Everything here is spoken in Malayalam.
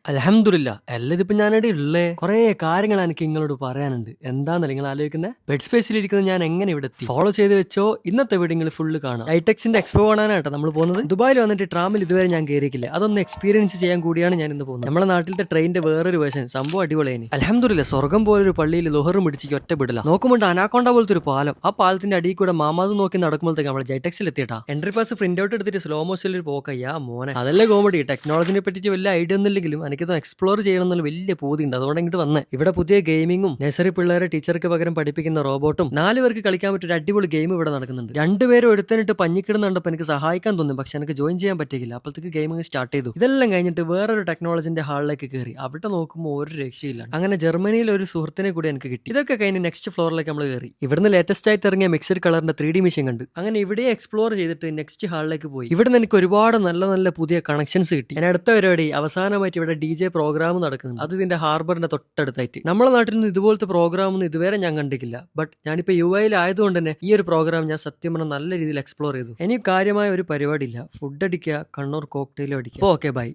അൽഹംദുലില്ലാ. എല്ലാം ഇതിപ്പോ ഞാനിവിടെ ഉള്ളേ. കുറേ കാര്യങ്ങൾ എനിക്ക് നിങ്ങളോട് പറയാനുണ്ട്. എന്താന്ന് നിങ്ങൾ ആലോചിക്കുന്നത്? ബെഡ് സ്പേസിലിരിക്കുന്ന ഞാൻ എങ്ങനെ ഇവിടെ എത്തി? ഫോളോ ചെയ്ത് വെച്ചോ. ഇന്നത്തെ വീഡിയോ ഫുള്ള് കാണാം. ഐടെക്സിന്റെ എക്സ്പോ കാണാനാട്ടോ നമ്മൾ പോകുന്നത്. ദുബായിൽ വന്നിട്ട് ട്രാമിൽ ഇതുവരെ ഞാൻ കയറിയിട്ടില്ല. അതൊന്ന് എക്സ്പീരിയൻസ് ചെയ്യാൻ കൂടിയാണ് ഞാൻ ഇന്ന് പോകുന്നത്. നമ്മുടെ നാട്ടിലത്തെ ട്രെയിനിന്റെ വേറൊരു വേഷൻ സംഭവം അടിപൊളിയായി. അൽഹംദുലില്ലാ. സ്വർഗം പോലൊരു പള്ളിയിൽ ലോഹറും പിടിച്ച് ഒറ്റ വിടില്ല. നോക്കുമ്പോൾ അനാക്കോണ്ട പോലത്തെ ഒരു പാലം. ആ പാലത്തിന്റെ അടിയിൽ കൂടെ മാമാത് നോക്കി നടക്കുമ്പോഴത്തേക്ക് നമ്മൾ ജൈടെക്സിൽ എത്തിയിട്ടാ. എൻട്രി പാസ് പ്രിന്റ് ഔട്ട് എടുത്തിട്ട് സ്ലോ മോഷനിൽ പോക്കയ്യാ മോനെ. അതല്ലേ കോമഡി. ടെക്നോളജിനെ പറ്റി വലിയ ഐഡിയ ഒന്നുമില്ലെങ്കിലും എനിക്കത് എക്സ്പ്ലോർ ചെയ്യണം എന്നുള്ള വലിയ പൂതിയുണ്ട്. അതുകൊണ്ട് ഇങ്ങോട്ട് വന്നേ. ഇവിടെ പുതിയ ഗെയിമിങ്ങും നഴ്സറി പിള്ളേരെ ടീച്ചർക്ക് പകരം പഠിപ്പിക്കുന്ന റോബോട്ടും 4 പേർക്ക് കളിക്കാൻ പറ്റിയ ഒരു അടിപൊളി ഗെയിം ഇവിടെ നടക്കുന്നുണ്ട്. 2 പേരും എടുത്തിട്ട് പഞ്ഞിക്കിടുന്നുണ്ടപ്പോൾ എനിക്ക് സഹായിക്കാൻ തോന്നും. പക്ഷെ എനിക്ക് ജോയിൻ ചെയ്യാൻ പറ്റിയില്ല. അപ്പോഴത്തേക്ക് ഗെയിമിങ് സ്റ്റാർട്ട് ചെയ്തു. ഇതെല്ലാം കഴിഞ്ഞിട്ട് വേറൊരു ടെക്നോളജിന്റെ ഹാളിലേക്ക് കയറി. അവിടെ നോക്കുമ്പോൾ ഒരു രക്ഷയില്ല. അങ്ങനെ ജർമ്മനിയിൽ ഒരു സുഹൃത്തിനെ കൂടി എനിക്ക് കിട്ടി. ഇതൊക്കെ കഴിഞ്ഞ് നെക്സ്റ്റ് ഫ്ലോറിലേക്ക് നമ്മൾ കയറി. ഇവിടുന്ന് ലേറ്റസ്റ്റ് ആയിട്ട് ഇറങ്ങിയ മിക്സഡ് കളറിന്റെ 3D മെഷീൻ കണ്ടു. അങ്ങനെ ഇവിടെ എക്സ്പ്ലോർ ചെയ്തിട്ട് നെക്സ്റ്റ് ഹാളിലേക്ക് പോയി. ഇവിടുന്ന് എനിക്ക് ഒരുപാട് നല്ല നല്ല പുതിയ കണക്ഷൻസ് കിട്ടി. ഞാൻ അടുത്ത പരിപാടി അവസാനമായിട്ട് ഇവിടെ DJ പ്രോഗ്രാം നടക്കുന്നുണ്ട്. അത് ഇതിന്റെ ഹാർബറിന്റെ തൊട്ടടുത്തായിട്ട്. നമ്മുടെ നാട്ടിൽ നിന്ന് ഇതുപോലത്തെ പ്രോഗ്രാം ഒന്നും ഇതുവരെ ഞാൻ കണ്ടിട്ടില്ല. ബട്ട് ഞാനിപ്പോ UAE ആയതുകൊണ്ട് തന്നെ ഈ ഒരു പ്രോഗ്രാം ഞാൻ സത്യം പറഞ്ഞാൽ നല്ല രീതിയിൽ എക്സ്പ്ലോർ ചെയ്തു. എനിക്ക് കാര്യമായ ഒരു പരിപാടി ഇല്ല. ഫുഡ് അടിക്കുക, കണ്ണൂർ കോക്ടെയിലും അടിക്കുക. Okay bye.